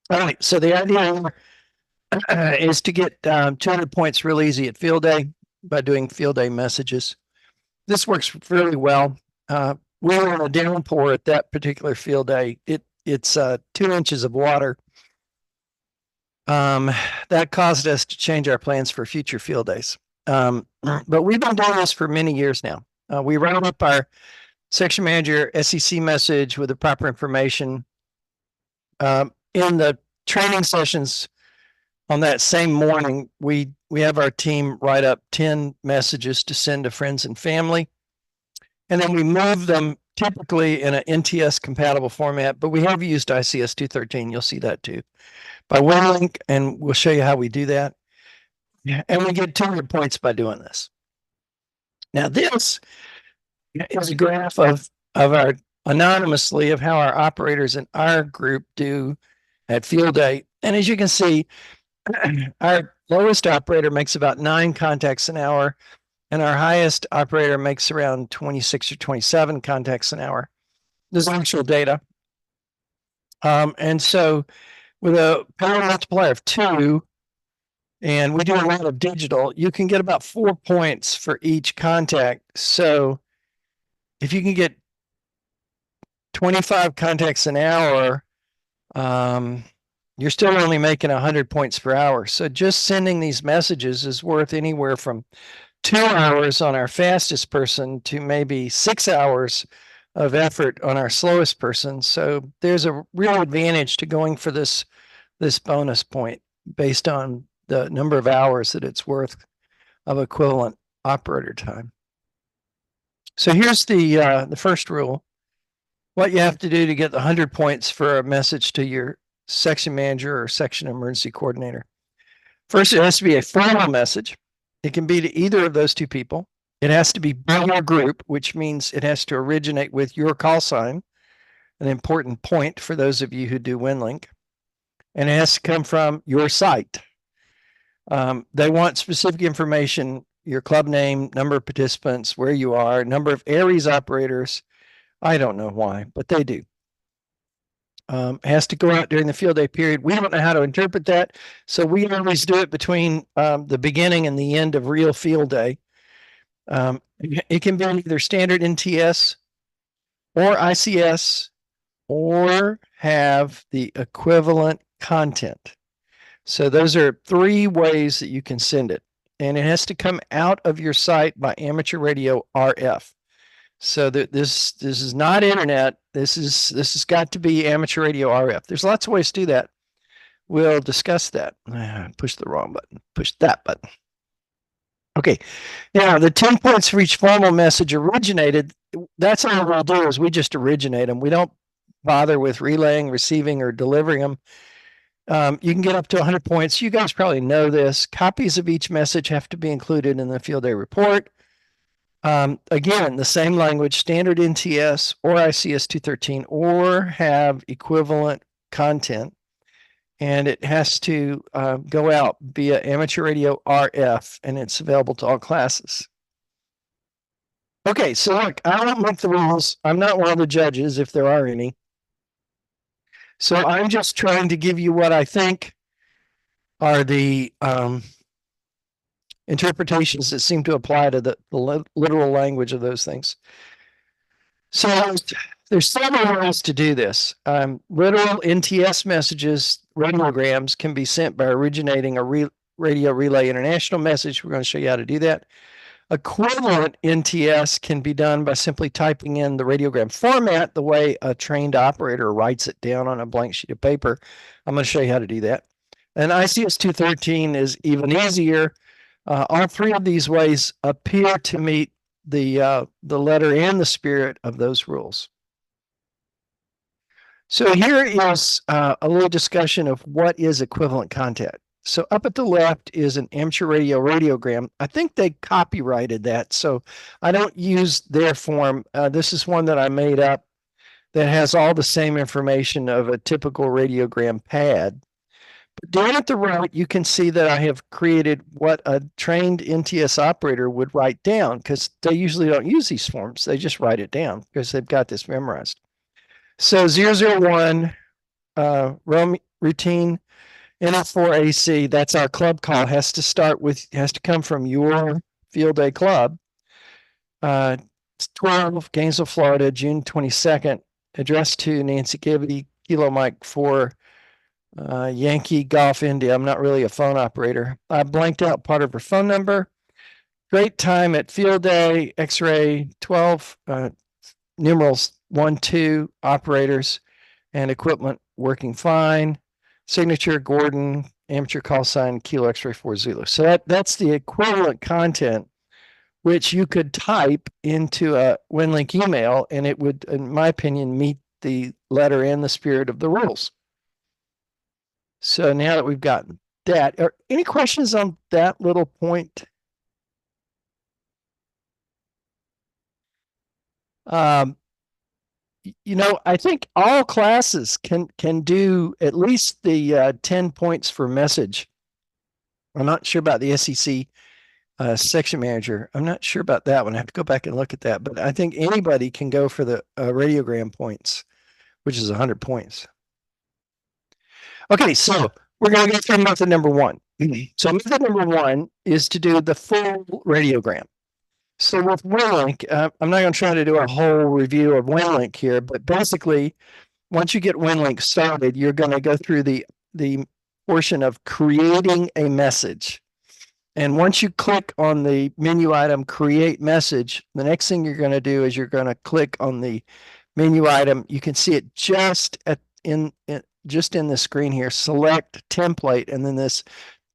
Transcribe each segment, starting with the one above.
All right, so the idea is to get 200 points real easy at field day by doing field day messages. This works really well. We were in a downpour at that particular field day. It's 2 inches of water. That caused us to change our plans for future field days. But we've been doing this for many years now. We write up our section manager SEC message with the proper information. In the training sessions on that same morning, we have our team write up 10 messages to send to friends and family. And then we move them typically in an NTS compatible format, but we have used ICS 213. You'll see that too by WINLINK, and we'll show you how we do that. And we get 200 points by doing this. Now, this is a graph of our anonymously of how our operators in our group do at field day. And as you can see, our lowest operator makes about 9 contacts an hour, and our highest operator makes around 26 or 27 contacts an hour. This is actual data. And so with a power multiplier of 2, and we do a lot of digital, you can get about 4 points for each contact. So if you can get 25 contacts an hour, you're still only making 100 points per hour. So just sending these messages is worth anywhere from 2 hours on our fastest person to maybe 6 hours of effort on our slowest person. So there's a real advantage to going for this bonus point based on the number of hours that it's worth of equivalent operator time. So here's the first rule. What you have to do to get the 100 points for a message to your section manager or section emergency coordinator. First, it has to be a formal message. It can be to either of those two people. It has to be by your group, which means it has to originate with your call sign, an important point for those of you who do WINLINK. And it has to come from your site. They want specific information, your club name, number of participants, where you are, number of ARES operators. I don't know why, but they do. Has to go out during the field day period. We don't know how to interpret that, so we always do it between the beginning and the end of real field day. It can be either standard NTS or ICS or have the equivalent content. So those are 3 ways that you can send it, and it has to come out of your site by amateur radio RF. So this is not internet. This has got to be amateur radio RF. There's lots of ways to do that. We'll discuss that. Push the wrong button. Push that button. Okay. Now the 10 points for each formal message originated. That's all we'll do is we just originate them. We don't bother with relaying, receiving, or delivering them. You can get up to 100 points. You guys probably know this. Copies of each message have to be included in the field day report. Again, the same language, standard NTS or ICS 213, or have equivalent content. And it has to go out via amateur radio RF, and it's available to all classes. Okay, so look, I don't make the rules. I'm not one of the judges, if there are any. So I'm just trying to give you what I think are the interpretations that seem to apply to the literal language of those things. So there's several ways to do this. Literal NTS messages, radiograms, can be sent by originating a Radio Relay International message. We're going to show you how to do that. Equivalent NTS can be done by simply typing in the radiogram format the way a trained operator writes it down on a blank sheet of paper. I'm going to show you how to do that. And ICS 213 is even easier. All 3 of these ways appear to meet the letter and the spirit of those rules. So here is a little discussion of what is equivalent content. So up at the left is an amateur radio radiogram. I think they copyrighted that, so I don't use their form. This is one that I made up that has all the same information of a typical radiogram pad. But down at the right, you can see that I have created what a trained NTS operator would write down, because they usually don't use these forms. They just write it down because they've got this memorized. So 001 routine. NF4AC, that's our club call, has to come from your field day club. 12, Gainesville, Florida, June 22nd, addressed to Nancy Gibby, Kilo Mike 4, Yankee Golf India. I'm not really a phone operator. I blanked out part of her phone number. Great time at field day, X-ray 12, numerals 1, 2, operators and equipment working fine. Signature Gordon, amateur call sign, Kilo X-ray 4 Zulu. So that's the equivalent content which you could type into a WinLink email, and it would, in my opinion, meet the letter and the spirit of the rules. So now that we've gotten that, are any questions on that little point? I think all classes can do at least the 10 points for message. I'm not sure about the SEC section manager. I'm not sure about that one. I have to go back and look at that. But I think anybody can go for the radiogram points, which is 100 points. Okay, so we're going to go through method number one. So method number one is to do the full radiogram. So with WinLink, I'm not going to try to do a whole review of WinLink here, but basically, once you get WinLink started, you're going to go through the portion of creating a message. And once you click on the menu item, create message, the next thing you're going to do is you're going to click on the menu item. You can see it just in the screen here, select template, and then this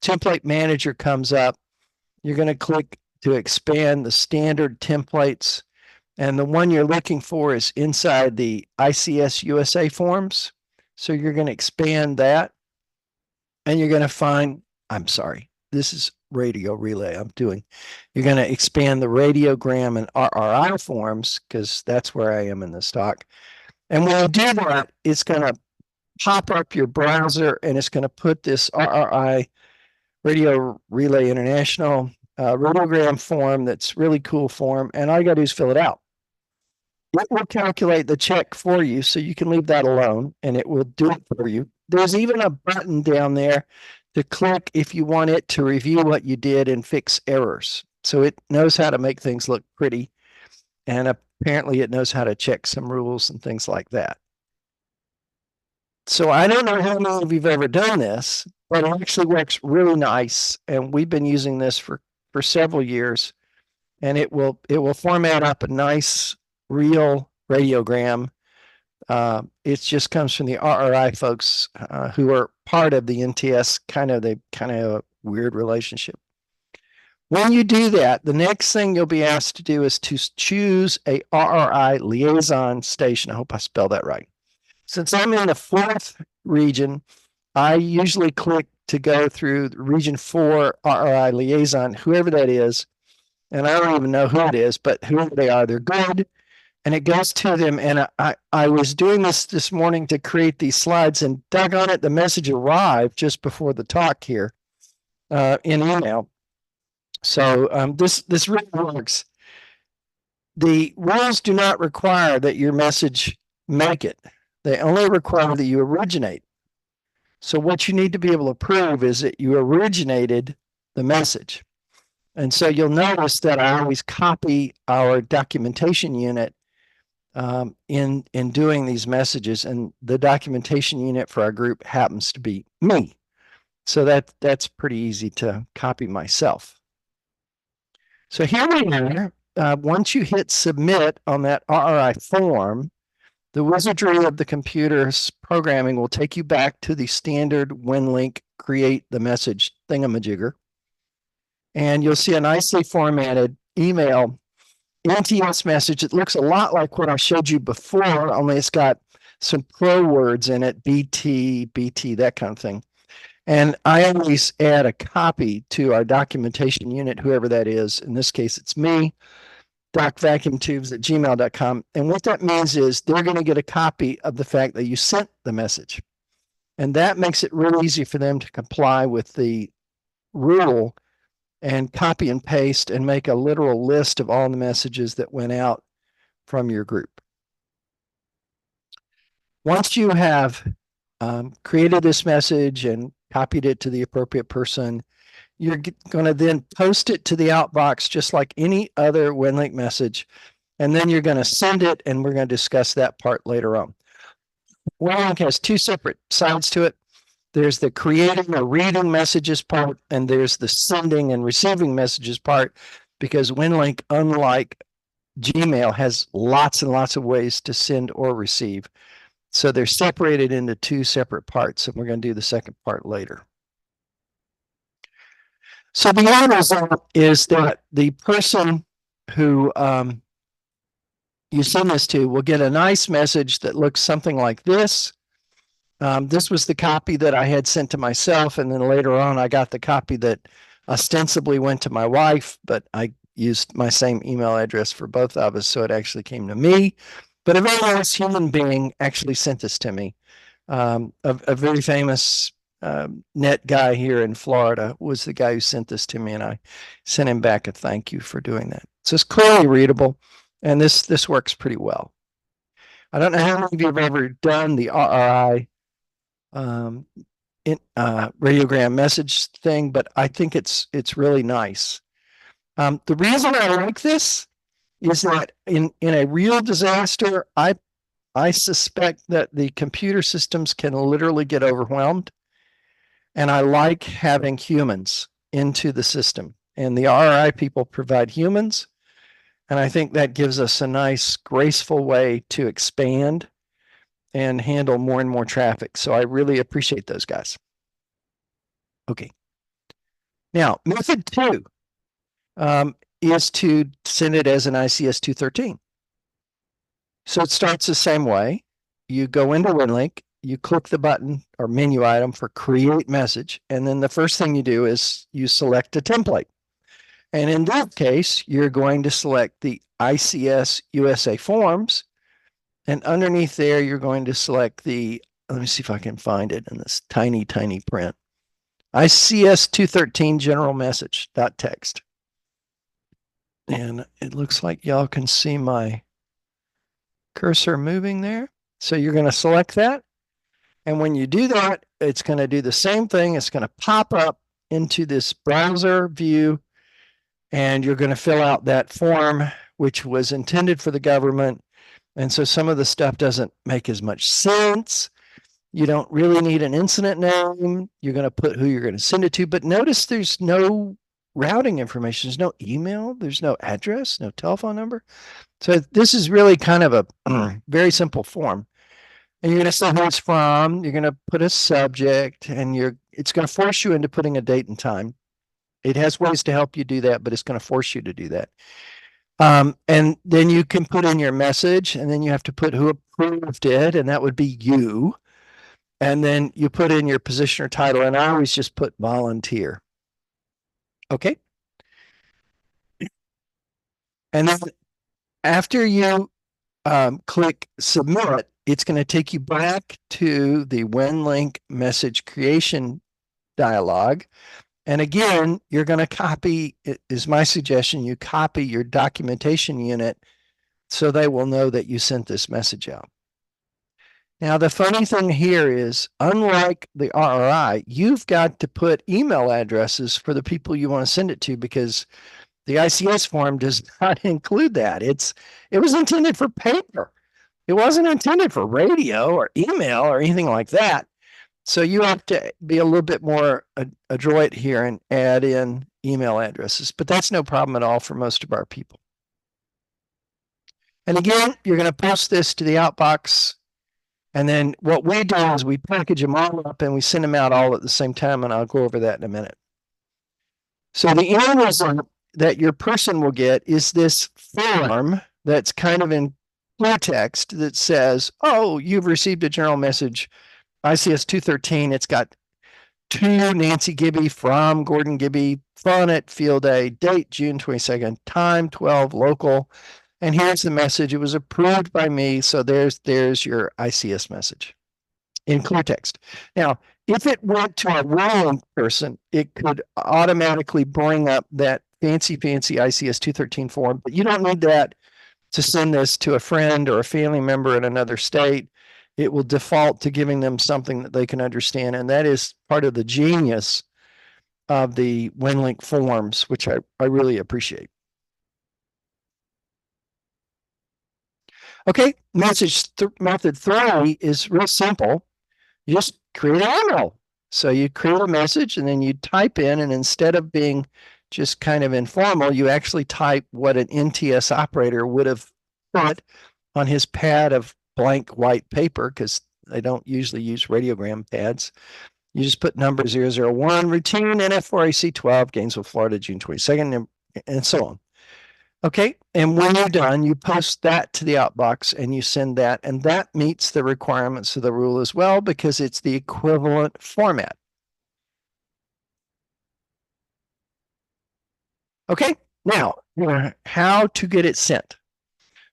template manager comes up. You're going to click to expand the standard templates. And the one you're looking for is inside the ICS USA forms. So you're going to expand that, and you're going to find, I'm sorry, this is radio relay you're going to expand the radiogram and RRI forms, because that's where I am in the stock. And when you do that, it's going to pop up your browser, and it's going to put this RRI, Radio Relay International, radiogram form that's really cool form, and all you got to do is fill it out. It will calculate the check for you, so you can leave that alone, and it will do it for you. There's even a button down there to click if you want it to review what you did and fix errors. So it knows how to make things look pretty, and apparently it knows how to check some rules and things like that. So I don't know how many of you've ever done this, but it actually works really nice, and we've been using this for several years, and it will format up a nice real radiogram. It just comes from the RRI folks who are part of the NTS, kind of a weird relationship. When you do that, the next thing you'll be asked to do is to choose a RRI liaison station. I hope I spelled that right. Since I'm in the 4th region, I usually click to go through region 4 RRI liaison, whoever that is. And I don't even know who it is, but whoever they are, they're good. And it goes to them. And I was doing this morning to create these slides, and doggone it, the message arrived just before the talk here in email. So this really works. The rules do not require that your message make it. They only require that you originate. So what you need to be able to prove is that you originated the message. And so you'll notice that I always copy our documentation unit in doing these messages, and the documentation unit for our group happens to be me. So that's pretty easy to copy myself. So here we are. Once you hit submit on that RRI form, the wizardry of the computer's programming will take you back to the standard WinLink create the message thingamajigger. And you'll see a nicely formatted email NTS message. It looks a lot like what I showed you before, only it's got some pro words in it, BT, that kind of thing. And I always add a copy to our documentation unit, whoever that is. In this case, it's me, docvacuumtubes@gmail.com. And what that means is they're going to get a copy of the fact that you sent the message. And that makes it really easy for them to comply with the rule and copy and paste and make a literal list of all the messages that went out from your group. Once you have created this message and copied it to the appropriate person. You're going to then post it to the outbox just like any other WinLink message. And then you're going to send it, and we're going to discuss that part later on. WinLink has two separate sides to it. There's the creating or reading messages part, and there's the sending and receiving messages part, because WinLink, unlike Gmail, has lots and lots of ways to send or receive. So they're separated into two separate parts, and we're going to do the second part later. So the end result is that the person who you send this to will get a nice message that looks something like this. This was the copy that I had sent to myself, and then later on I got the copy that ostensibly went to my wife, but I used my same email address for both of us, so it actually came to me. But a very nice human being actually sent this to me. A very famous net guy here in Florida was the guy who sent this to me, and I sent him back a thank you for doing that. So it's clearly readable, and this works pretty well. I don't know how many of you have ever done the RRI radiogram message thing, but I think it's really nice. The reason I like this is that in a real disaster, I suspect that the computer systems can literally get overwhelmed, and I like having humans into the system, and the RI people provide humans, and I think that gives us a nice, graceful way to expand and handle more and more traffic. So I really appreciate those guys. Okay. Now, method 2 is to send it as an ICS 213. So it starts the same way. You go into WinLink, you click the button or menu item for create message, and then the first thing you do is you select a template. And in that case, you're going to select the ICS USA forms, and underneath there, you're going to select the, let me see if I can find it in this tiny, tiny print, ICS 213 general message .text. And it looks like y'all can see my cursor moving there. So you're going to select that. And when you do that, it's going to do the same thing. It's going to pop up into this browser view, and you're going to fill out that form, which was intended for the government. And so some of the stuff doesn't make as much sense. You don't really need an incident name. You're going to put who you're going to send it to. But notice there's no routing information. There's no email. There's no address, no telephone number. So this is really kind of a very simple form. And you're going to say who it's from. You're going to put a subject, and it's going to force you into putting a date and time. It has ways to help you do that, but it's going to force you to do that. And then you can put in your message, and then you have to put who approved it, and that would be you. And then you put in your position or title, and I always just put volunteer. Okay. And then after you click submit, it's going to take you back to the WinLink message creation dialog. And again, you're going to copy, it is my suggestion, you copy your documentation unit so they will know that you sent this message out. Now, the funny thing here is, unlike the RRI, you've got to put email addresses for the people you want to send it to, because the ICS form does not include that. It was intended for paper. It wasn't intended for radio or email or anything like that. So you have to be a little bit more adroit here and add in email addresses, but that's no problem at all for most of our people. And again, you're going to post this to the outbox. And then what we do is we package them all up and we send them out all at the same time. And I'll go over that in a minute. So the end result that your person will get is this form that's kind of in clear text that says, oh, you've received a general message, ICS 213. It's got to Nancy Gibby from Gordon Gibby, fun at field day, date June 22nd, time 12 local. And here's the message. It was approved by me. So there's your ICS message in clear text. Now, if it went to a wrong person, it could automatically bring up that fancy ICS 213 form, but you don't need that to send this to a friend or a family member in another state. it will default to giving them something that they can understand. And that is part of the genius of the WinLink forms, which I really appreciate. Okay, method 3 is real simple. You just create an email. So you create a message and then you type in, and instead of being just kind of informal, you actually type what an NTS operator would have put on his pad of blank white paper, because they don't usually use radiogram pads. You just put number 001, routine NF4AC 12, Gainesville, Florida, June 22nd, and so on. Okay, and when you're done, you post that to the outbox and you send that, and that meets the requirements of the rule as well because it's the equivalent format. Okay, now how to get it sent.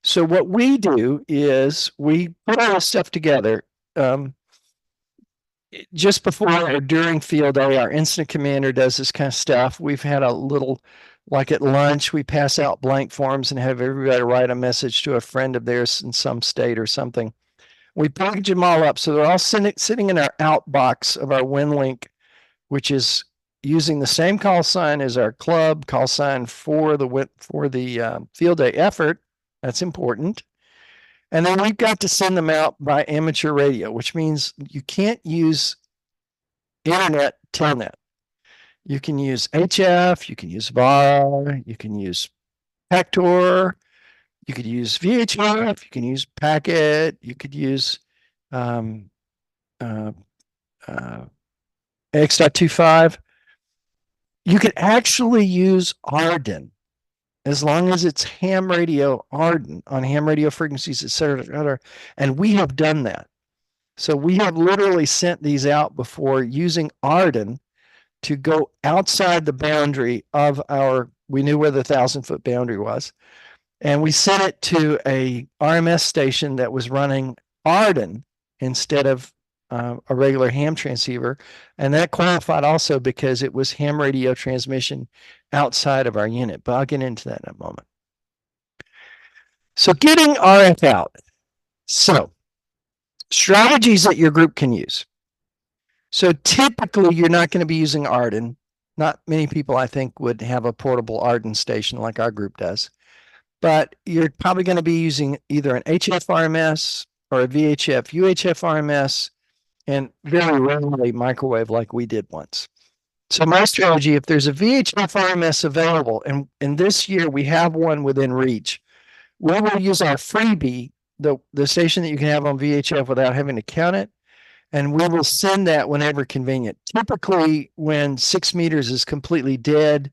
So what we do is we put all this stuff together. Just before or during field day, our incident commander does this kind of stuff. We've had a little, like at lunch, we pass out blank forms and have everybody write a message to a friend of theirs in some state or something. We package them all up. So they're all sitting in our outbox of our WinLink, which is using the same call sign as our club call sign for the field day effort. That's important. And then we've got to send them out by amateur radio, which means you can't use internet telnet. You can use HF, you can use VAR, you can use Pector, you could use VHF, you can use Packet, you could use X.25. You could actually use Arden as long as it's ham radio Arden on ham radio frequencies, et cetera, et cetera. And we have done that. So we have literally sent these out before using Arden to go outside the boundary of we knew where the 1,000-foot boundary was. And we sent it to a RMS station that was running Arden instead of a regular ham transceiver. And that qualified also because it was ham radio transmission outside of our unit. But I'll get into that in a moment. So getting RF out. So strategies that your group can use. So typically you're not going to be using Arden. Not many people, I think, would have a portable Arden station like our group does. But you're probably going to be using either an HF RMS or a VHF UHF RMS, and very rarely microwave like we did once. So my strategy, if there's a VHF RMS available, and this year we have one within reach, we will use our freebie, the station that you can have on VHF without having to count it, and we will send that whenever convenient. Typically, when 6 meters is completely dead,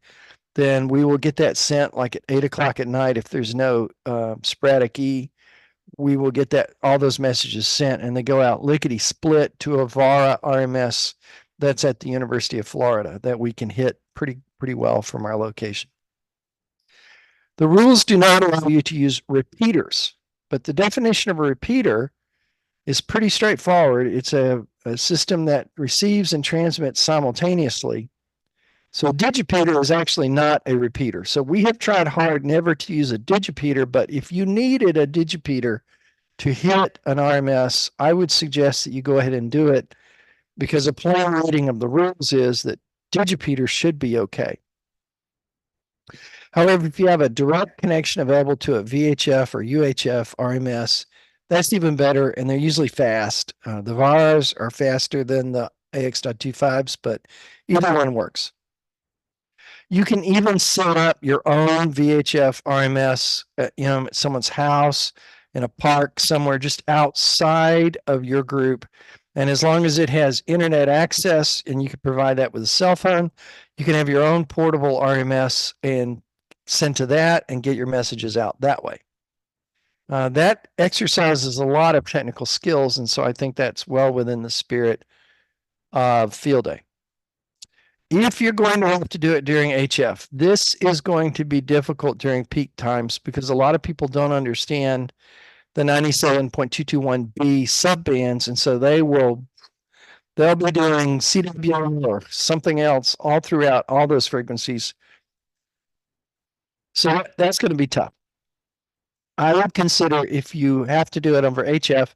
then we will get that sent like at 8 o'clock at night. If there's no sporadic E, we will get all those messages sent, and they go out lickety split to a VARA RMS that's at the University of Florida that we can hit pretty well from our location. The rules do not allow you to use repeaters, but the definition of a repeater is pretty straightforward. It's a system that receives and transmits simultaneously. So a digipeater is actually not a repeater. So we have tried hard never to use a digipeater, but if you needed a digipeater to hit an RMS, I would suggest that you go ahead and do it, because a plain reading of the rules is that digipeater should be okay. However, if you have a direct connection available to a VHF or UHF RMS, that's even better, and they're usually fast. The VARs are faster than the AX.25s, but either one works. You can even set up your own VHF RMS at someone's house, in a park somewhere just outside of your group. And as long as it has internet access and you can provide that with a cell phone, you can have your own portable RMS and send to that and get your messages out that way. That exercises a lot of technical skills, and so I think that's well within the spirit of field day. If you're going to have to do it during HF, this is going to be difficult during peak times because a lot of people don't understand the 97.221B subbands, and so they'll be doing CW or something else all throughout all those frequencies. So that's going to be tough. I would consider, if you have to do it over HF,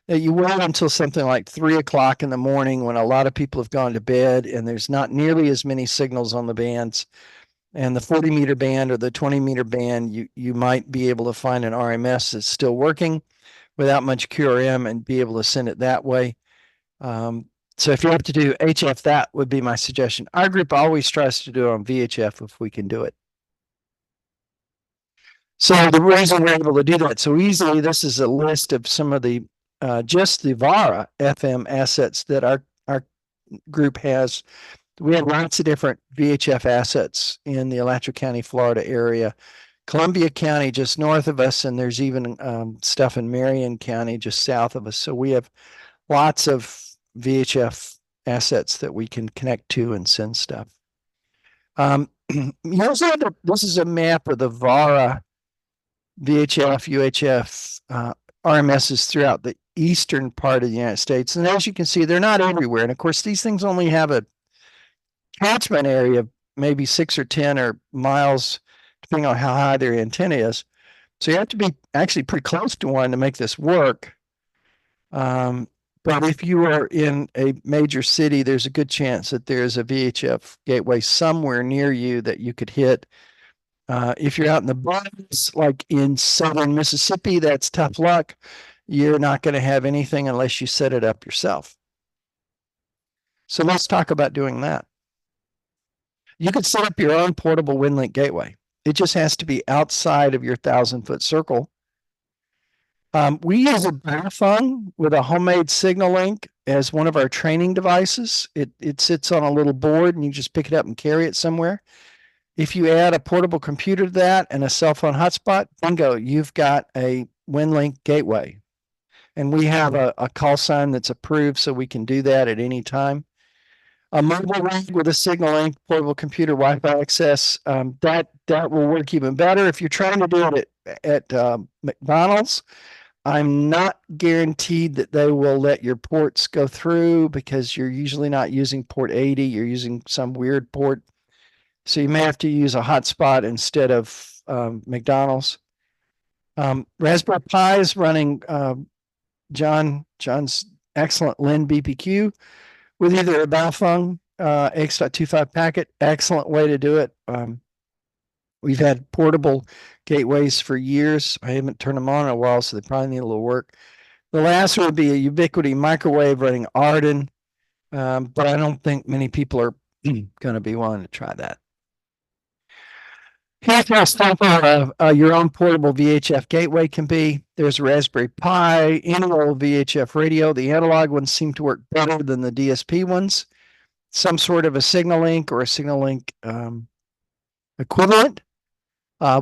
that you wait until something like 3 o'clock in the morning when a lot of people have gone to bed and there's not nearly as many signals on the bands. And the 40-meter band or the 20-meter band, you might be able to find an RMS that's still working without much QRM and be able to send it that way. So if you have to do HF, that would be my suggestion. Our group always tries to do it on VHF if we can do it. So the reason we're able to do that so easily, this is a list of some of the just the VARA FM assets that our group has. We have lots of different VHF assets in the Alachua County, Florida area. Columbia County just north of us, and there's even stuff in Marion County just south of us. So we have lots of VHF assets that we can connect to and send stuff. You also have this is a map of the VARA VHF, UHF RMSs throughout the eastern part of the United States. And as you can see, they're not everywhere. And of course, these things only have a catchment area of maybe 6 or 10 or miles, depending on how high their antenna is. So you have to be actually pretty close to one to make this work. But if you are in a major city, there's a good chance that there's a VHF gateway somewhere near you that you could hit. If you're out in the burbs, like in southern Mississippi, that's tough luck. You're not going to have anything unless you set it up yourself. So let's talk about doing that. You could set up your own portable WinLink gateway. It just has to be outside of your 1,000-foot circle. We use a bathphone with a homemade signal link as one of our training devices. It sits on a little board and you just pick it up and carry it somewhere. If you add a portable computer to that and a cell phone hotspot, bingo, you've got a WinLink gateway. And we have a call sign that's approved so we can do that at any time. A mobile rig with a signal link, portable computer, Wi-Fi access, that will work even better. If you're trying to do it at McDonald's, I'm not guaranteed that they will let your ports go through because you're usually not using port 80. You're using some weird port. So you may have to use a hotspot instead of McDonald's. Raspberry Pi is running John's excellent Lin BPQ with either a bathphone X.25 packet. Excellent way to do it. We've had portable gateways for years. I haven't turned them on in a while, so they probably need a little work. The last would be a Ubiquiti microwave running Arden, but I don't think many people are going to be wanting to try that. Here's how simple your own portable VHF gateway can be. There's a Raspberry Pi, any old VHF radio. The analog ones seem to work better than the DSP ones. Some sort of a signal link or a signal link equivalent.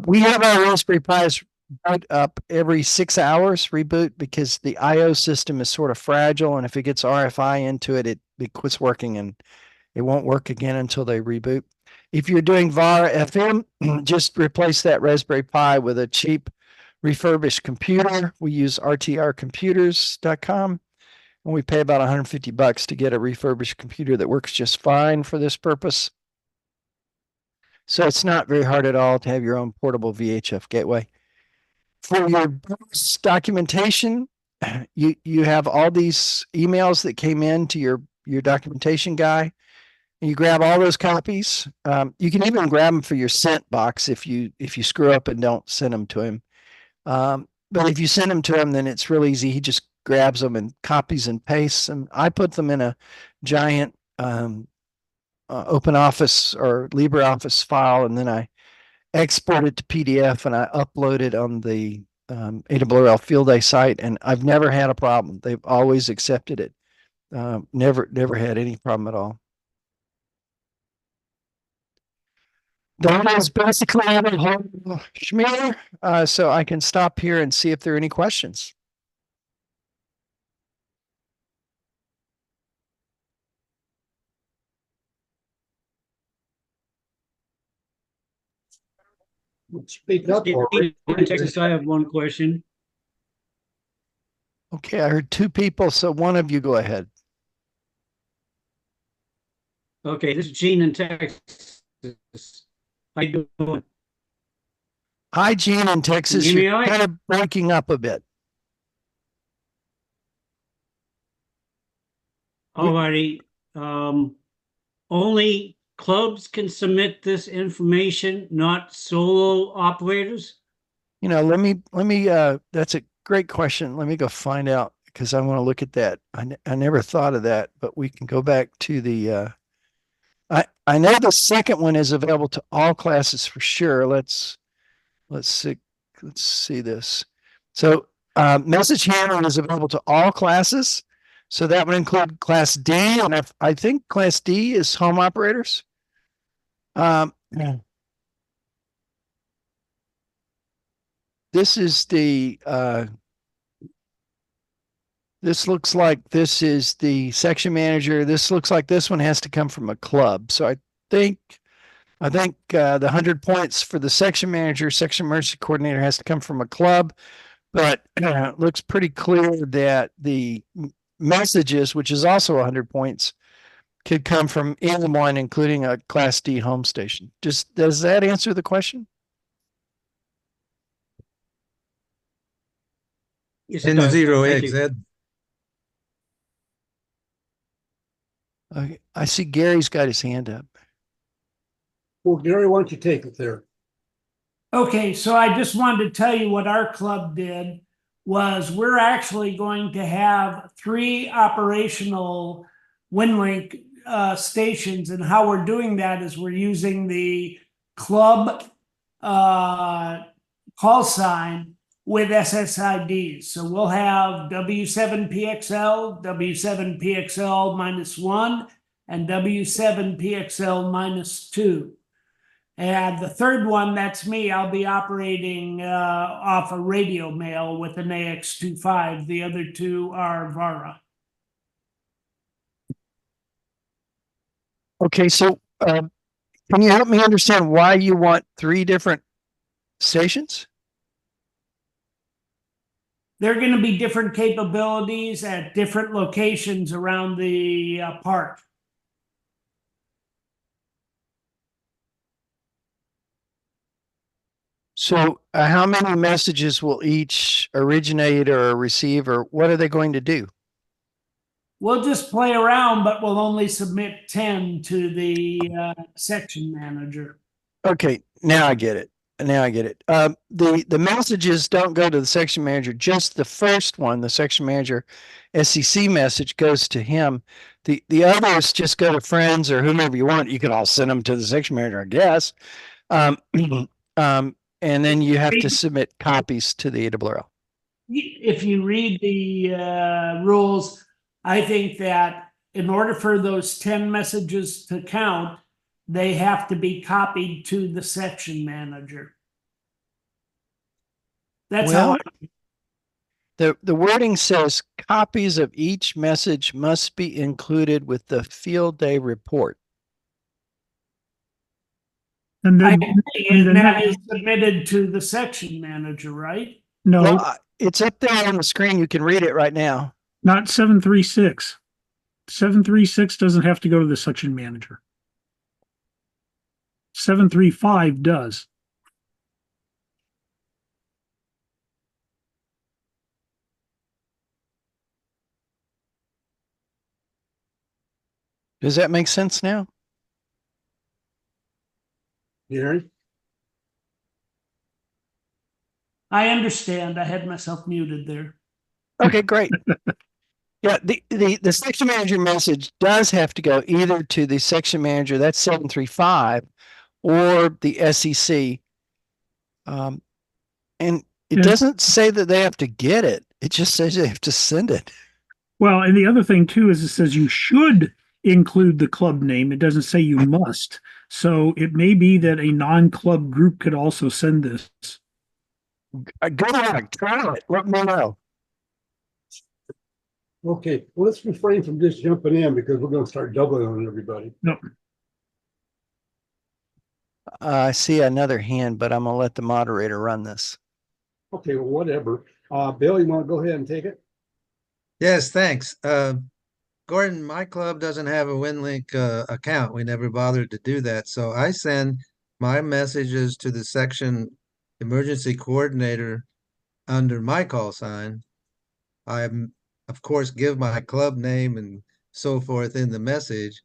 We have our Raspberry Pis boot up every 6 hours, reboot, because the I/O system is sort of fragile, and if it gets RFI into it, it quits working and it won't work again until they reboot. If you're doing VAR FM, just replace that Raspberry Pi with a cheap refurbished computer. We use rtrcomputers.com, and we pay about $150 to get a refurbished computer that works just fine for this purpose. So it's not very hard at all to have your own portable VHF gateway. For your documentation, you have all these emails that came in to your documentation guy. You grab all those copies. You can even grab them for your sent box if you screw up and don't send them to him. But if you send them to him, then it's real easy. He just grabs them and copies and pastes them. I put them in a giant OpenOffice or LibreOffice file, and then I export it to PDF and I upload it on the AWRL Field Day site, and I've never had a problem. They've always accepted it. Never had any problem at all. That is basically the whole schmear. So I can stop here and see if there are any questions. Speak up. In Texas, I have one question. Okay, I heard two people, so one of you go ahead. Okay, this is Gene in Texas. How you doing? Hi, Gene in Texas. Can you hear me You're all right? kind of breaking up a bit. Alrighty. Only clubs can submit this information, not solo operators? That's a great question. Let me go find out because I want to look at that. I never thought of that, but we can go back to I know the second one is available to all classes for sure. Let's see, let's see this. So message handling is available to all classes. So that would include class D, and I think class D is home operators. This is this looks like this is the section manager. This looks like this one has to come from a club. So think the 100 points for the section manager, section emergency coordinator has to come from a club, but it looks pretty clear that the messages, which is also 100 points, could come from anyone, including a class D home station. Just does that answer the question? Yes, it 10 does. 0 Thank eggs, you. Ed. Okay, I see Gary's got his hand up. Well, Gary, why don't you take it there? Okay, so I just wanted to tell you what our club did was we're actually going to have 3 operational WinLink stations, and how we're doing that is we're using the club call sign with SSIDs. So we'll have W7PXL, W7PXL -1, and W7PXL -2. And the third one, that's me. I'll be operating off a radio mail with an AX25. The other 2 are VARA. Okay, so can you help me understand why you want 3 different stations? They're going to be different capabilities at different locations around the park. So how many messages will each originate or receive, or what are they going to do? We'll just play around, but we'll only submit 10 to the section manager. Okay, now I get it. Now I get it. The messages don't go to the section manager. Just the first one, the section manager SCC message, goes to him. The others just go to friends or whomever you want. You can all send them to the section manager, I guess. And then you have to submit copies to the ARRL. If you read the rules, I think that in order for those 10 messages to count, they have to be copied to the section manager. That's Well, how the wording says copies of each message must be included with the field day report. And I then, think and then that is submitted to the section manager, right? no, Well, it's up there on the screen. You can read it right now. not 736. 736 doesn't have to go to the section manager. 735 does. Does that make sense now? Gary? I understand. I had myself muted there. Okay, great. Yeah, the section manager message does have to go either to the section manager, that's 735, or the SEC. And it Yeah. doesn't say that they have to get it. It just says they have to send it. Well, and the other thing too is it says you should include the club name. It doesn't say you must. So it may be that a non-club group could also send this. Good luck. Try it. Let me know. Okay, well, let's refrain from just jumping in because we're going to start doubling on everybody. No, I see another hand, but I'm going to let the moderator run this. Okay, well, whatever. Bill, you want to go ahead and take it? Yes, thanks. Gordon, my club doesn't have a WinLink account. We never bothered to do that. So I send my messages to the section emergency coordinator under my call sign. I, of course, give my club name and so forth in the message,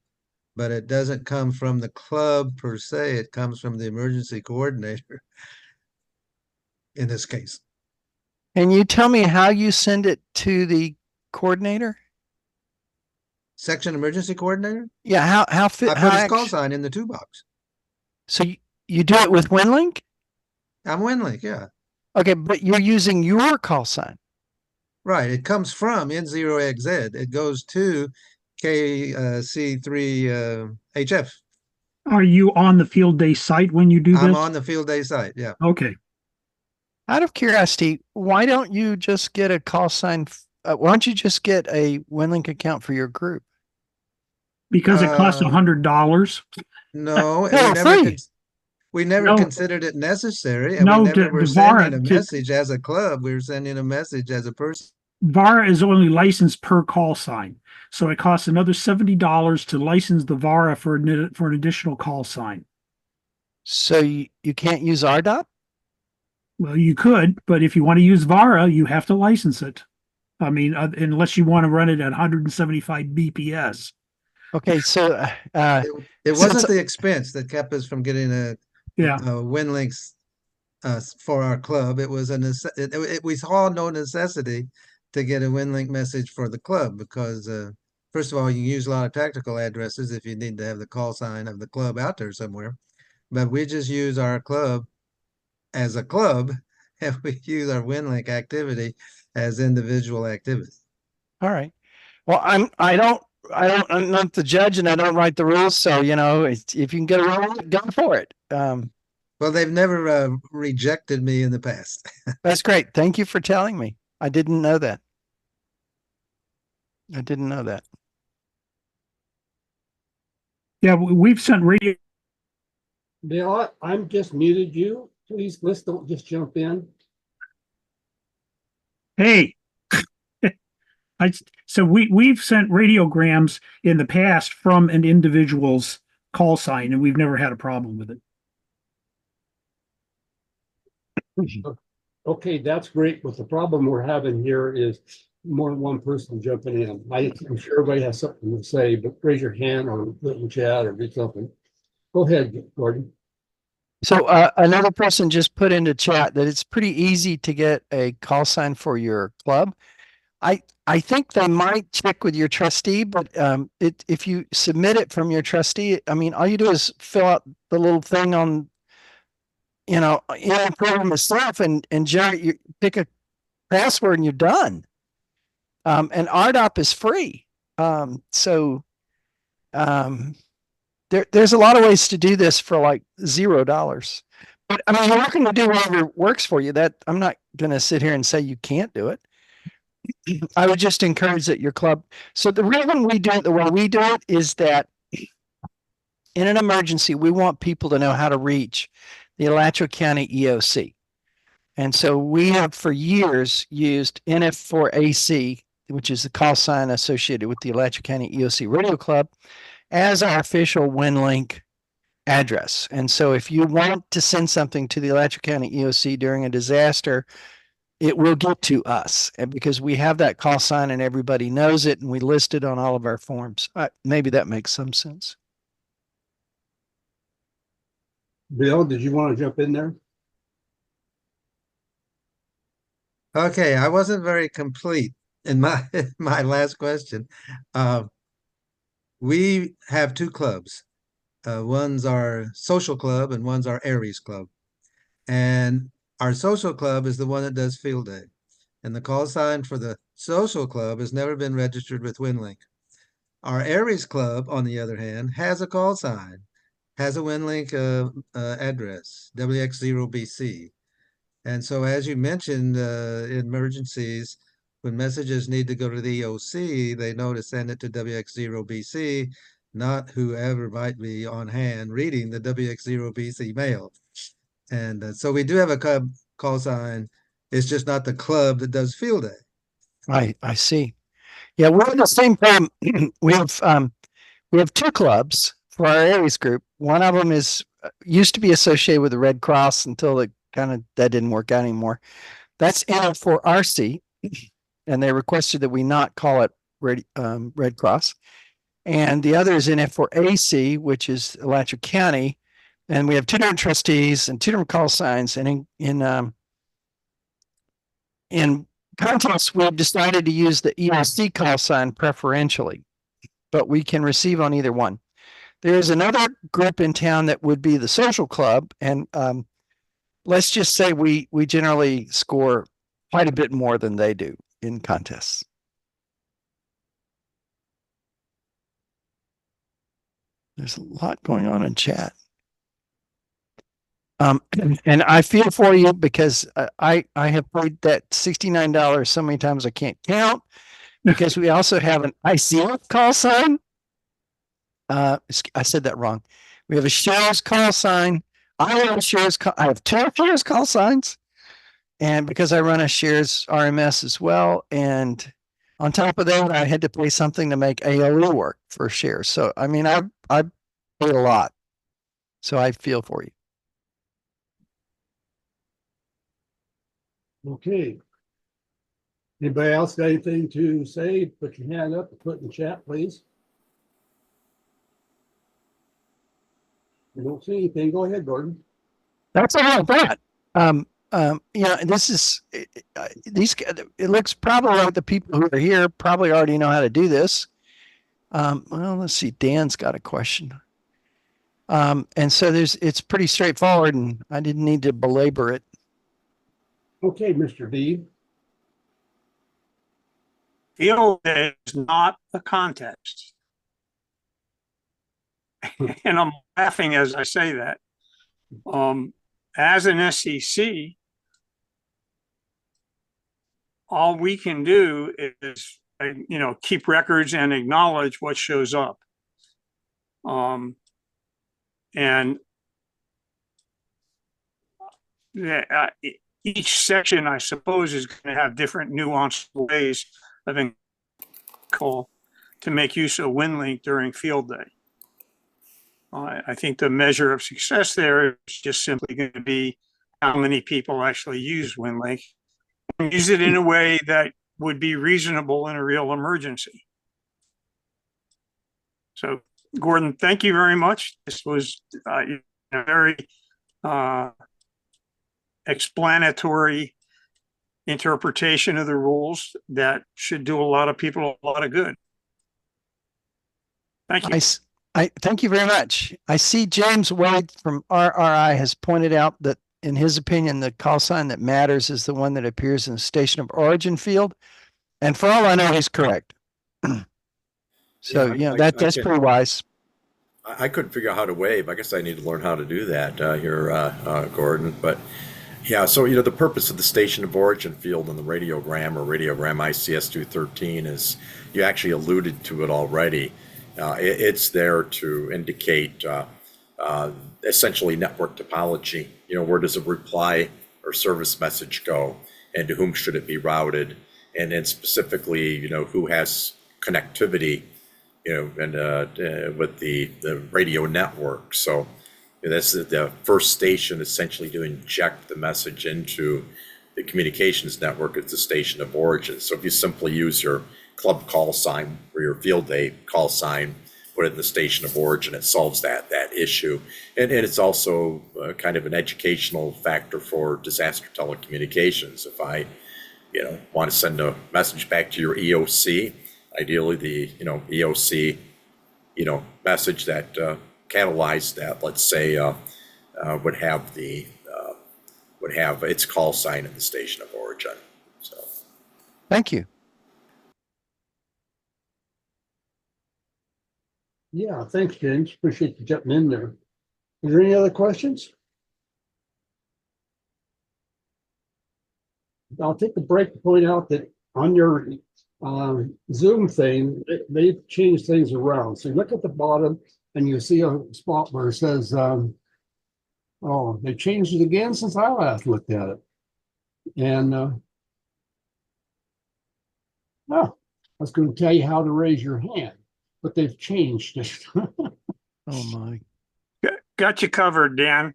but it doesn't come from the club per se. It comes from the emergency coordinator in this case. Can you tell me how you send it to the coordinator? Section emergency coordinator? Yeah, how I fit? put his call sign in the 2 box. So you do it with WinLink? I'm WinLink, yeah. Okay, but you're using your call sign. Right. It comes from N0XZ. It goes to KC3HF. Are you on the field day site when you do I'm this? on the field day site. Yeah. Okay. Out of curiosity, why don't you just get a call sign? Why don't you just get a WinLink account for your group? Because it costs Uh, $100. No, and No, free. we never No. considered it necessary, and No, we never were Devara, sending a message as a club. We were sending a message as a person. VARA is only licensed per call sign. So it costs another $70 to license the VARA for an additional call sign. So you can't use RDOT? Well, you could, but if you want to use VARA, you have to license it. I mean, unless you want to run it at 175 BPS. Okay, so It So wasn't it's- the expense that kept us from getting a Yeah. WinLinks for our club. It was we saw no necessity to get a WinLink message for the club because first of all, you can use a lot of tactical addresses if you need to have the call sign of the club out there somewhere. But we just use our club as a club, and we use our WinLink activity as individual activity. all right. Well, I'm not the judge and I don't write the rules. So, if you can get around it, go for it. Well, they've never rejected me in the past. That's great. Thank you for telling me. I didn't know that. I didn't know that. Yeah, we've sent radio. Dale, I'm just muted you. Please, let's don't just jump in. Hey, so we've sent radiograms in the past from an individual's call sign, and we've never had a problem with it. Okay, that's great, but the problem we're having here is more than one person jumping in. I'm sure everybody has something to say, but raise your hand or put it in chat or do something. Go ahead, Gordon. So another person just put into chat that it's pretty easy to get a call sign for your club. I think they might check with your trustee, but if you submit it from your trustee, I mean, all you do is fill out the little thing on, in the program itself and generate, you pick a password and you're done. And RDOP is free. There's a lot of ways to do this for like $0. But I mean, you're not going to do whatever works for you. That I'm not going to sit here and say you can't do it. I would just encourage that your club. So the reason we do it the way we do it is that in an emergency, we want people to know how to reach the Alachua County EOC. And so we have for years used NF4AC, which is the call sign associated with the Alachua County EOC Radio Club, as our official WinLink address. And so if you want to send something to the Alachua County EOC during a disaster, it will get to us. And because we have that call sign and everybody knows it and we list it on all of our forms. Maybe that makes some sense. Bill, did you want to jump in there? Okay, I wasn't very complete in my last question. We have 2 clubs. One's our social club and one's our Aries club. And our social club is the one that does field day. And the call sign for the social club has never been registered with WinLink. Our Aries club, on the other hand, has a call sign, has a WinLink address, WX0BC. And so as you mentioned, in emergencies, when messages need to go to the EOC, they know to send it to WX0BC, not whoever might be on hand reading the WX0BC mail. And so we do have a club call sign. It's just not the club that does field day. I see. Yeah, we're in the same problem. we have 2 clubs for our Aries group. One of them is used to be associated with the Red Cross until that didn't work out anymore. That's NF4RC, and they requested that we not call it Red Cross. And the other is NF for AC, which is Alachua County. And we have two different trustees and two different call signs. And in contests, we've decided to use the EOC call sign preferentially, but we can receive on either one. There is another group in town that would be the social club. And let's just say we generally score quite a bit more than they do in contests. There's a lot going on in chat. And I feel for you because I have paid that $69 so many times I can't count, because we also have an ICF call sign. I said that wrong. We have a shares call sign. I have two shares call signs. And because I run a shares RMS as well. And on top of that, I had to pay something to make AOE work for shares. So, I mean, I paid a lot. So I feel for you. Okay. Anybody else got anything to say? Put your hand up and put in the chat, please. You don't see anything. Go ahead, Gordon. That's all I got. This is it looks probably like the people who are here probably already know how to do this. Well, let's see. Dan's got a question. And so it's pretty straightforward, and I didn't need to belabor it. Okay, Mr. D. Field is not the context. And I'm laughing as I say that. As an SEC, all we can do is, keep records and acknowledge what shows up. And each section, I suppose, is going to have different nuanced ways of call to make use of WinLink during field day. I think the measure of success there is just simply going to be how many people actually use WinLink and use it in a way that would be reasonable in a real emergency. So, Gordon, thank you very much. This was a very explanatory interpretation of the rules that should do a lot of people a lot of good. Thank you. I thank you very much. I see James Wade from RRI has pointed out that, in his opinion, the call sign that matters is the one that appears in the station of origin field. And for all I know, he's correct. So, that's pretty wise. I couldn't figure out how to wave. I guess I need to learn how to do that here, Gordon. But yeah, so, the purpose of the station of origin field in the radiogram or radiogram ICS 213 is, you actually alluded to it already. It's there to indicate essentially network topology. Where does a reply or service message go, and to whom should it be routed, and then specifically, who has connectivity, and with the radio network. So that's the first station essentially to inject the message into the communications network. It's the station of origin. So if you simply use your club call sign or your field day call sign, put it in the station of origin, it solves that issue. And it's also kind of an educational factor for disaster telecommunications. If I, want to send a message back to your EOC, ideally the, EOC, message that catalyzed that, let's say, would have its call sign in the station of origin. So, thank you. Yeah, thanks, James. Appreciate you jumping in there. Is there any other questions? I'll take a break to point out that on your Zoom thing, they've changed things around. So look at the bottom and you see a spot where it says, oh, they changed it again since I last looked at it. And I was going to tell you how to raise your hand, but they've changed it. Oh my. Got you covered, Dan.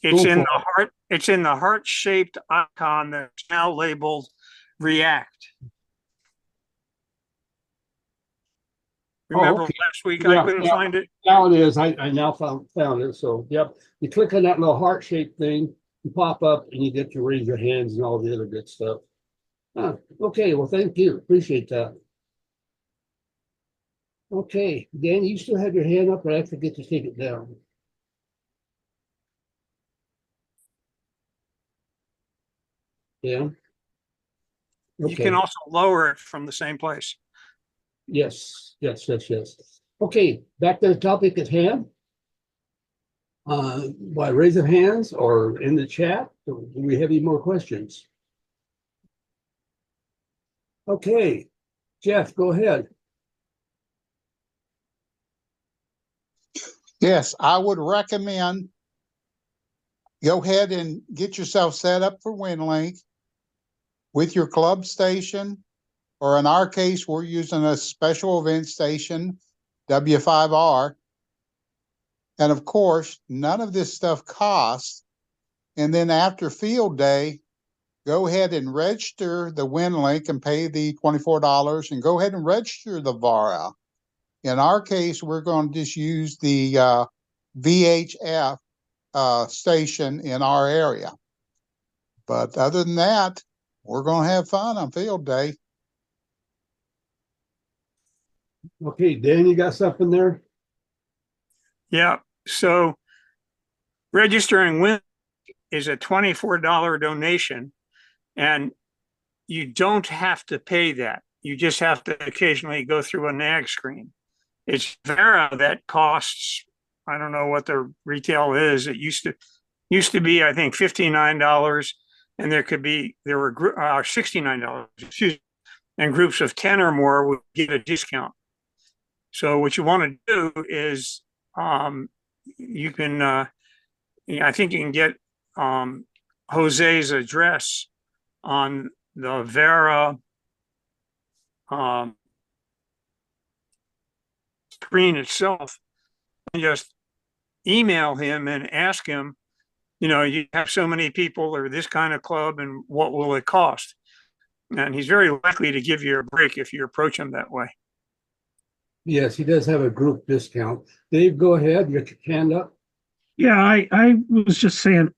It's in the heart. It's in the heart-shaped icon that's now labeled React. Remember okay. last week Yeah, I couldn't yeah. find it? Now it is. I now found it. So yep. You click on that little heart shaped thing, you pop up and you get to raise your hands and all the other good stuff. Okay, well, thank you. Appreciate that. Okay, Dan, you still have your hand up, but I forget to take it down. Yeah. You can Okay. also lower it from the same place. Yes. Okay, back to the topic at hand. By raising hands or in the chat, do we have any more questions? Okay, Jeff, go ahead. Yes, I would recommend go ahead and get yourself set up for WinLink with your club station, or in our case, we're using a special event station, W5R. And of course, none of this stuff costs. And then after field day, go ahead and register the WinLink and pay the $24 and go ahead and register the VARA. In our case, we're going to just use the VHF station in our area. But other than that, we're going to have fun on field day. Okay, Dan, you got something there? Yeah. So registering WINLINK is a $24 donation, and you don't have to pay that. You just have to occasionally go through a NAG screen. It's Vera that costs, I don't know what the retail is. It used to be, I think, $59, and there were $69, excuse me, and groups of 10 or more would get a discount. So what you want to do is you can, I think you can get Jose's address on the Vera screen itself, and just email him and ask him, you have so many people or this kind of club, and what will it cost? And he's very likely to give you a break if you approach him that way. Yes, he does have a group discount. Dave, go ahead. You got your hand up. Yeah, I was just saying,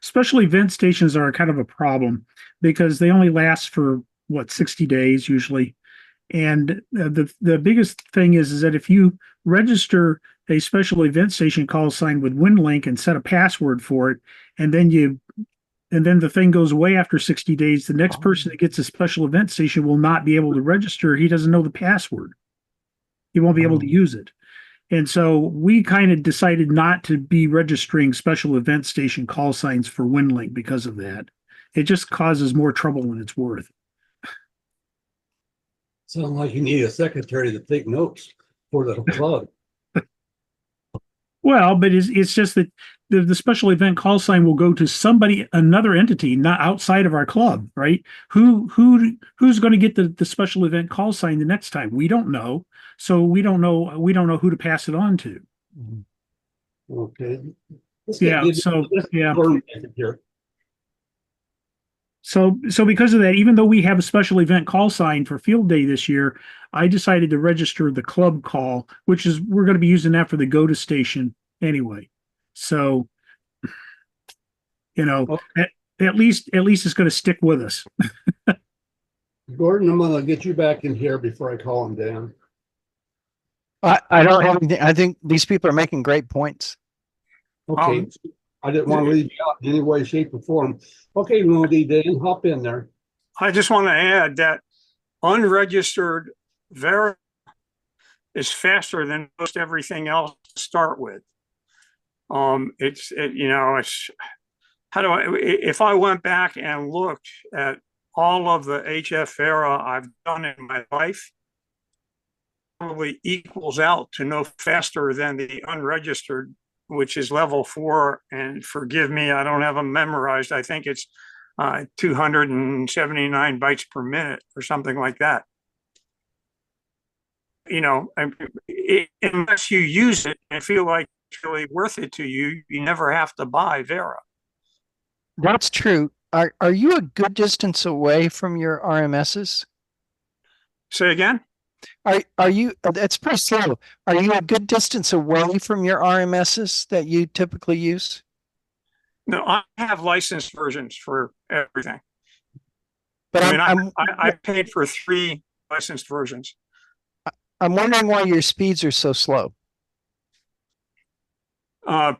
special event stations are kind of a problem because they only last for 60 days usually. And the biggest thing is that if you register a special event station call sign with WinLink and set a password for it, and then the thing goes away after 60 days, the next person that gets a special event station will not be able to register. He doesn't know the password. He won't be able to use it. And so we kind of decided not to be registering special event station call signs for WinLink because of that. It just causes more trouble than it's worth. Sounds like you need a secretary to take notes for the club. Well, but it's just that the special event call sign will go to another entity, not outside of our club, right? Who's going to get the special event call sign the next time? We don't know. So we don't know who to pass it on to. Okay. Yeah. So because of that, even though we have a special event call sign for field day this year, I decided to register the club call, which is we're going to be using that for the go to station anyway. So, at least it's going to stick with us. Gordon, I'm going to get you back in here before I call him down. I don't have anything. I think these people are making great points. Okay. I didn't want to leave you out in any way, shape, or form. Okay, Rudy, Dan, hop in there. I just want to add that unregistered Vera is faster than most everything else to start with. If I went back and looked at all of the HF Vera I've done in my life, probably equals out to no faster than the unregistered, which is level 4. And forgive me, I don't have them memorized. I think it's 279 bytes per minute or something like that. Unless you use it and feel like it's really worth it to you, you never have to buy Vera. That's true. Are you a good distance away from your RMSs? Say again? Are you, that's pretty slow. Are you a good distance away from your RMSs that you typically use? No, I have licensed versions for everything. But I mean, I'm I paid for 3 licensed versions. I'm wondering why your speeds are so slow.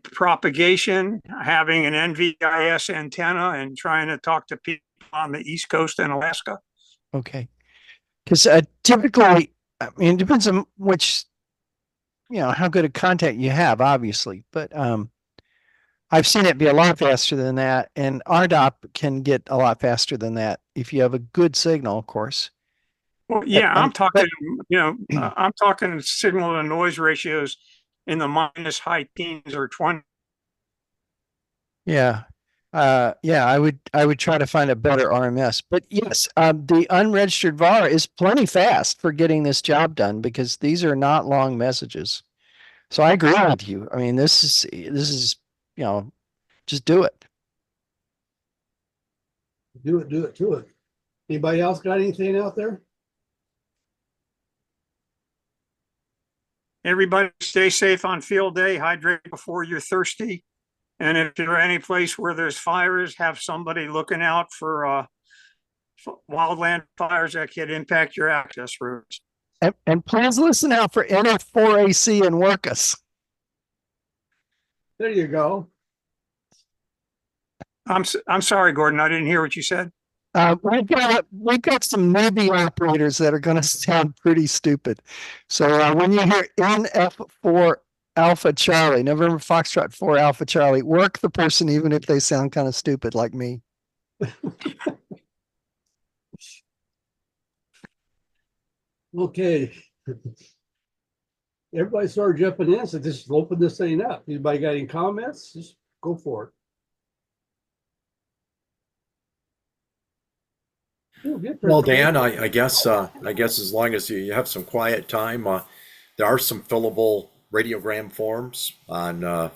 Propagation, having an NVIS antenna and trying to talk to people on the East Coast and Alaska. Okay. Because typically, I mean, it depends on which, how good a contact you have, obviously. But I've seen it be a lot faster than that. And RDOP can get a lot faster than that if you have a good signal, of course. Well, yeah, I'm talking, but- I'm talking signal to noise ratios in the minus high teens or 20. Yeah. Yeah, I would try to find a better RMS. But yes, the unregistered VAR is plenty fast for getting this job done because these are not long messages. So I agree with you. I mean, this is, just do it. Do it, do it, do it. Anybody else got anything out there? Everybody stay safe on field day, hydrate before you're thirsty. And if you're any place where there's fires, have somebody looking out for wildland fires that could impact your access routes. And please listen out for NF4AC and work us. There you go. I'm sorry, Gordon. I didn't hear what you said. We've got some newbie operators that are going to sound pretty stupid. So when you hear NF4 Alpha Charlie, November Foxtrot 4 Alpha Charlie, work the person even if they sound kind of stupid like me. Okay. Everybody started jumping in, so just open this thing up. Anybody got any comments? Just go for it. Well, Dan, I guess as long as you have some quiet time, there are some fillable radiogram forms on the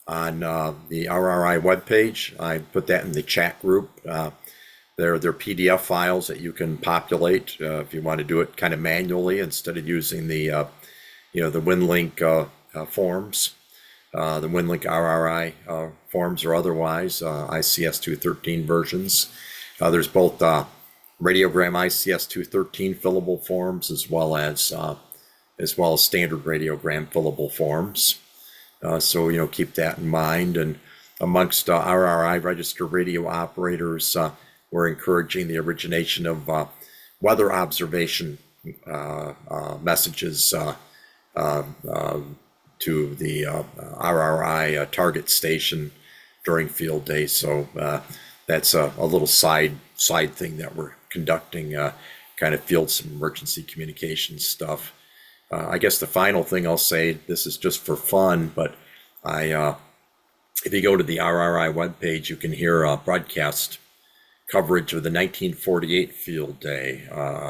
RRI webpage. I put that in the chat group. They're PDF files that you can populate if you want to do it kind of manually instead of using the the WINLINK forms, the WINLINK RRI forms or otherwise ICS 213 versions. There's both radiogram ICS 213 fillable forms as well as standard radiogram fillable forms. So keep that in mind. And amongst RRI registered radio operators, we're encouraging the origination of weather observation messages to the RRI target station during field day. So that's a little side thing that we're conducting, kind of field some emergency communication stuff. I guess the final thing I'll say, this is just for fun, but if you go to the RRI webpage, you can hear a broadcast coverage of the 1948 field day.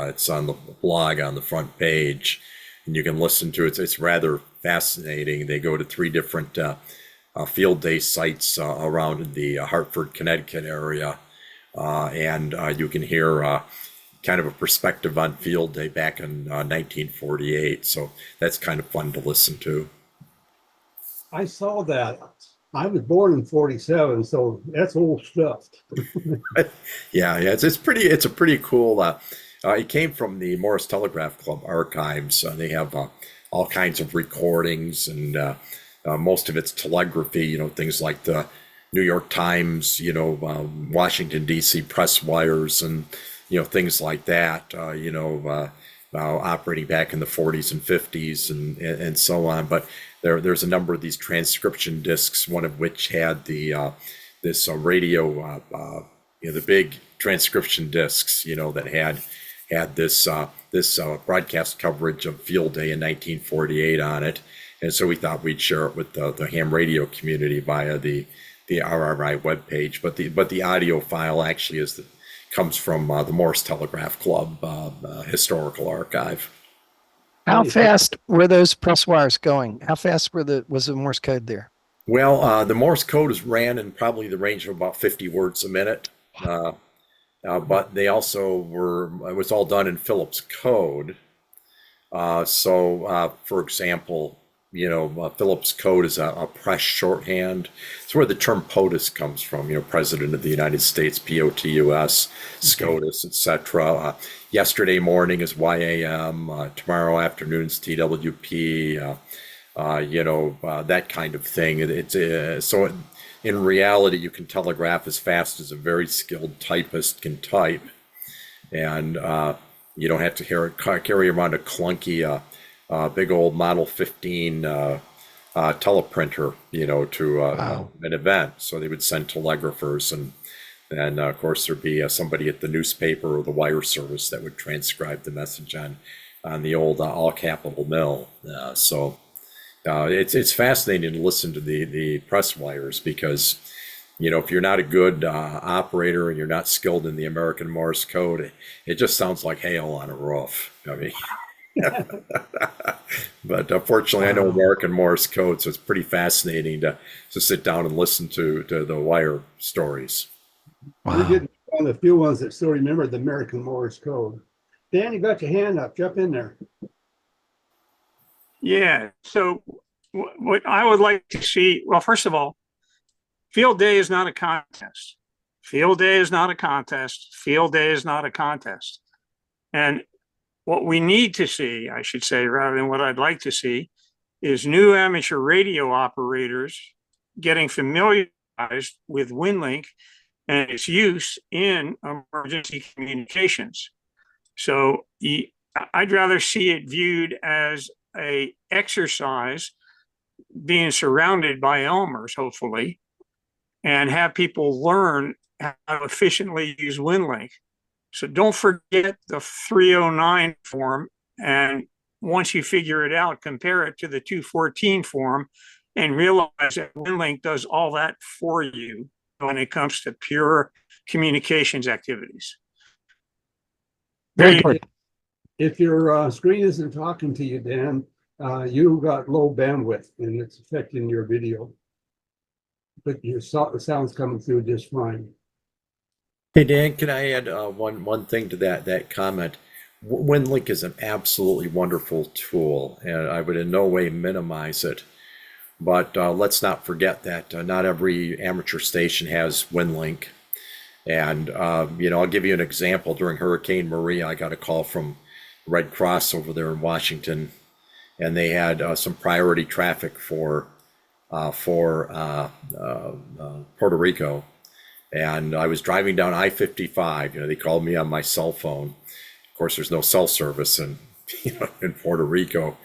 It's on the blog on the front page, and you can listen to it. It's rather fascinating. They go to 3 different field day sites around the Hartford, Connecticut area, and you can hear kind of a perspective on field day back in 1948. So that's kind of fun to listen to. I saw that. I was born in 47, so that's old stuff. Yeah, it's a pretty cool. It came from the Morris Telegraph Club archives. They have all kinds of recordings, and most of it's telegraphy. Things like the New York Times, Washington D.C. press wires, and things like that. Operating back in the 40s and 50s, and so on. But there's a number of these transcription discs, one of which had this radio, the big transcription discs, that had this broadcast coverage of field day in 1948 on it. And so we thought we'd share it with the ham radio community via the RRI webpage. But the audio file actually comes from the Morris Telegraph Club historical archive. How fast were those press wires going? How fast was the Morse code there? Well, the Morse code is ran in probably the range of about 50 words a minute. But they also it was all done in Phillips code. For example, Phillips code is a press shorthand. It's where the term POTUS comes from, President of the United States, POTUS, SCOTUS, etc. Yesterday morning is YAM, tomorrow afternoon's TWP, that kind of thing. In reality, you can telegraph as fast as a very skilled typist can type, and you don't have to carry around a clunky, big old Model 15 teleprinter, to an event. So they would send telegraphers, and of course there'd be somebody at the newspaper or the wire service that would transcribe the message on the old all capital mill. It's fascinating to listen to the press wires, because if you're not a good operator and you're not skilled in the American Morse code, it just sounds like hail on a roof. I mean, but fortunately, I know American Morse code, so it's pretty fascinating to sit down and listen to the wire stories. Wow. We're getting one of the few ones that still remember the American Morse code. Dan, you got your hand up. Jump in there. Yeah. So what I would like to see, well, first of all, field day is not a contest. Field day is not a contest. Field day is not a contest. And what we need to see, I should say, rather than what I'd like to see, is new amateur radio operators getting familiarized with WinLink and its use in emergency communications. So I'd rather see it viewed as an exercise, being surrounded by Elmers, hopefully, and have people learn how to efficiently use WinLink. So don't forget the 309 form, and once you figure it out, compare it to the 214 form and realize that WinLink does all that for you when it comes to pure communications activities. Very good. If your screen isn't talking to you, Dan, you got low bandwidth and it's affecting your video, but your sound's coming through just fine. Hey Dan, can I add one thing to that comment? WinLink is an absolutely wonderful tool, and I would in no way minimize it. But let's not forget that not every amateur station has WinLink. And I'll give you an example. During Hurricane Maria, I got a call from Red Cross over there in Washington, and they had some priority traffic for Puerto Rico. And I was driving down I-55. They called me on my cell phone. Of course, there's no cell service in Puerto Rico,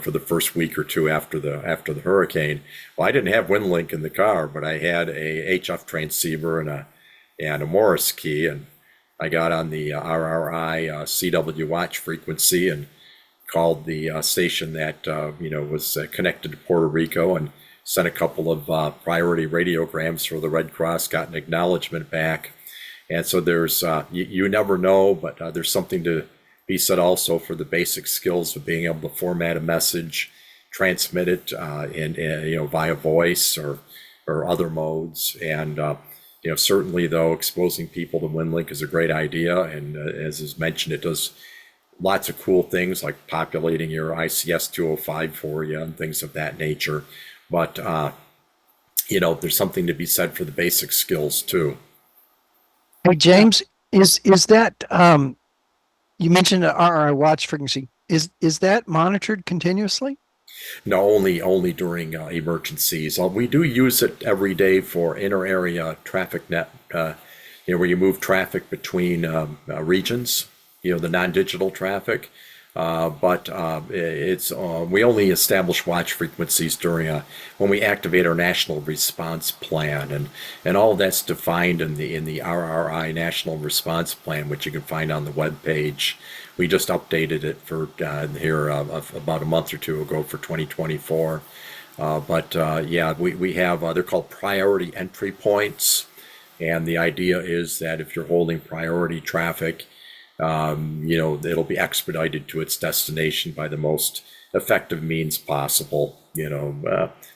for the first week or two after the hurricane. Well, I didn't have WinLink in the car, but I had a HF transceiver and a Morris key, and I got on the RRI CW watch frequency and called the station that was connected to Puerto Rico, and sent a couple of priority radiograms for the Red Cross, got an acknowledgement back. And so there's, you never know, but there's something to be said also for the basic skills of being able to format a message, transmit it via voice or other modes. And, certainly though, exposing people to WinLink is a great idea. And as is mentioned, it does lots of cool things like populating your ICS 205 for you and things of that nature. But, there's something to be said for the basic skills too. Hey, James, is that, you mentioned the RRI watch frequency. Is that monitored continuously? No, only during emergencies. We do use it every day for inter-area traffic net, where you move traffic between regions, the non-digital traffic. But it's we only establish watch frequencies during when we activate our national response plan, and all of that's defined in the RRI national response plan, which you can find on the web page. We just updated it for here about a month or two ago for 2024. We have they're called priority entry points, and the idea is that if you're holding priority traffic, it'll be expedited to its destination by the most effective means possible,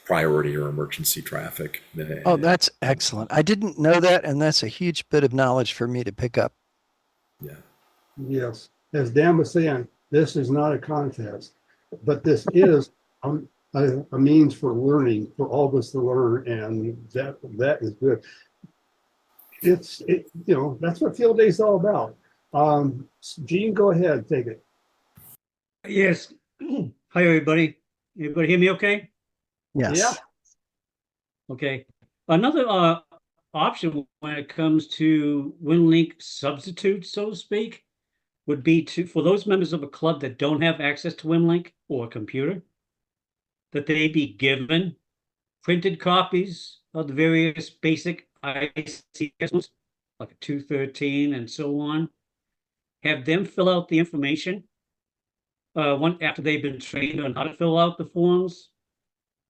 priority or emergency traffic. Oh, that's excellent. I didn't know that, and that's a huge bit of knowledge for me to pick up. Yeah. Yes. As Dan was saying, This is not a contest, but this is a means for learning, for all of us to learn, and that is good. That's what field day is all about. Gene, go ahead, take it. Yes. Hi, everybody. Everybody hear me okay? Yes. Yeah. Okay. Another option when it comes to WinLink substitutes, so to speak, would be for those members of a club that don't have access to WinLink or a computer, that they be given printed copies of the various basic ICS, like a 213 and so on. Have them fill out the information after they've been trained on how to fill out the forms,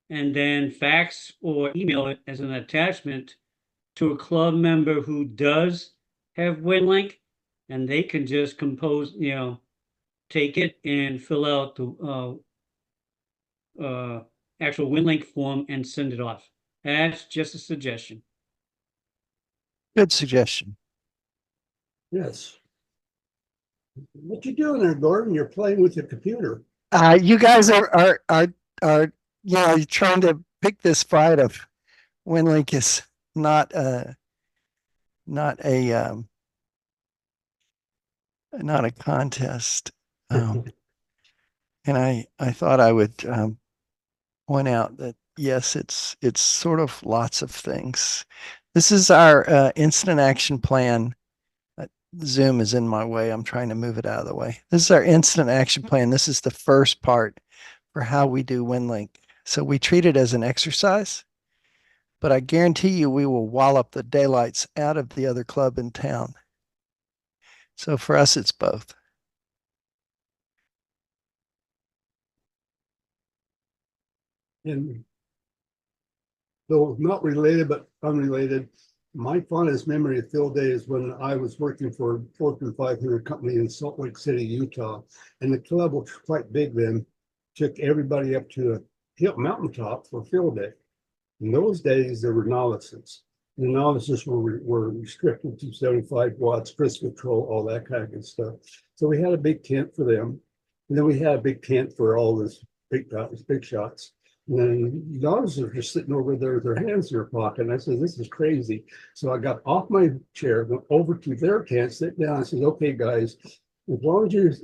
and then fax or email it as an attachment to a club member who does have WinLink, and they can just take it and fill out the actual WinLink form and send it off. That's just a suggestion. Good suggestion. Yes. What you doing there, Gordon? You're playing with your computer. You guys are you're trying to pick this fight of WinLink is not a contest. And I thought I would point out that yes, it's sort of lots of things. This is our incident action plan. Zoom is in my way. I'm trying to move it out of the way. This is our incident action plan. This is the first part for how we do WinLink. So we treat it as an exercise, but I guarantee you we will wallop the daylights out of the other club in town. So for us, it's both. And though not related, but unrelated, my fondest memory of field day is when I was working for a Fortune 500 company in Salt Lake City, Utah. And the club was quite big then, took everybody up to a hill mountaintop for field day. In those days, there were novices. The novices were restricted to 75 watts, cruise control, all that kind of good stuff. So we had a big tent for them. And then we had a big tent for all this big shots. And then the novices were just sitting over there with their hands in their pocket. And I said, this is crazy. So I got off my chair, went over to their tent, sit down. I said, okay, guys, as long as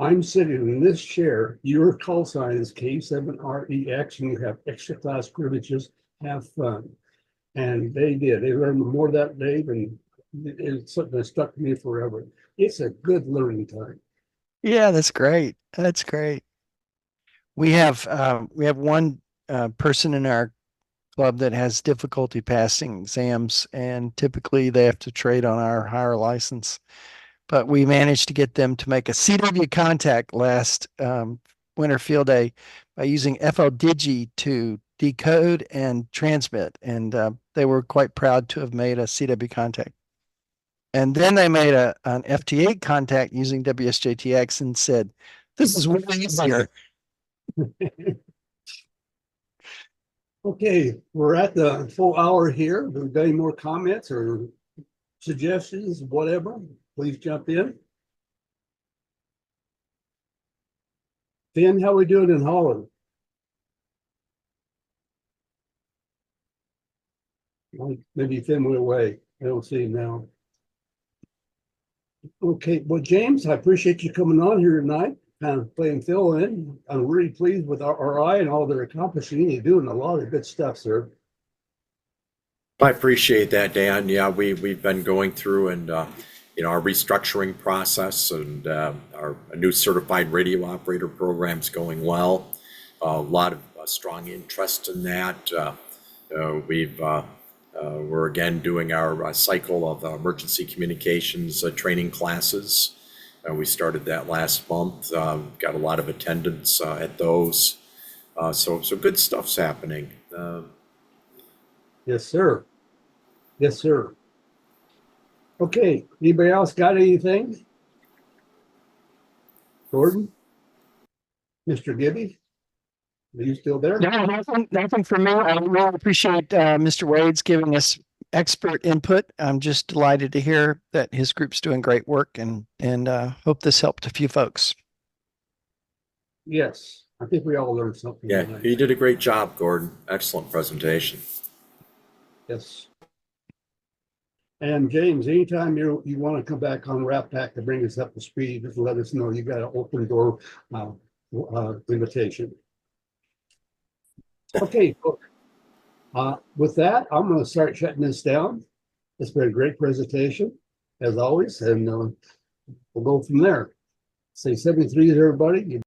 I'm sitting in this chair, your call sign is K7REX, and you have extra class privileges. Have fun. And they did. They learned more that day, and it's something that stuck to me forever. It's a good learning time. Yeah, that's great. That's great. We have one person in our club that has difficulty passing exams, and typically they have to trade on our higher license. But we managed to get them to make a CW contact last winter field day by using FLDigi to decode and transmit, and they were quite proud to have made a CW contact. And then they made an FT8 contact using WSJTX and said, "This is way easier." Okay, we're at the full hour here. If we've got any more comments or suggestions, whatever, please jump in. Finn, how we doing in Holland? Maybe Finn went away. I don't see him now. Okay, well, James, I appreciate you coming on here tonight, kind of playing fill in. I'm really pleased with RI and all they're accomplishing. You're doing a lot of good stuff, sir. I appreciate that, Dan. Yeah, we've been going through and our restructuring process, and our new certified radio operator program's going well. A lot of strong interest in that. We're again doing our cycle of emergency communications training classes. We started that last month. Got a lot of attendance at those. So good stuff's happening. Yes, sir. Yes, sir. Okay, anybody else got anything? Gordon? Mr. Gibby? Are you still there? No, nothing for me. I really appreciate Mr. Wade's giving us expert input. I'm just delighted to hear that his group's doing great work, and hope this helped a few folks. Yes, I think we all learned something. Yeah, tonight. you did a great job, Gordon. Excellent presentation. Yes. And James, anytime you want to come back on RATPAC to bring us up to speed, just let us know. You got an open door invitation. Okay. With that, I'm going to start shutting this down. It's been a great presentation, as always, and we'll go from there. Say 73 to everybody.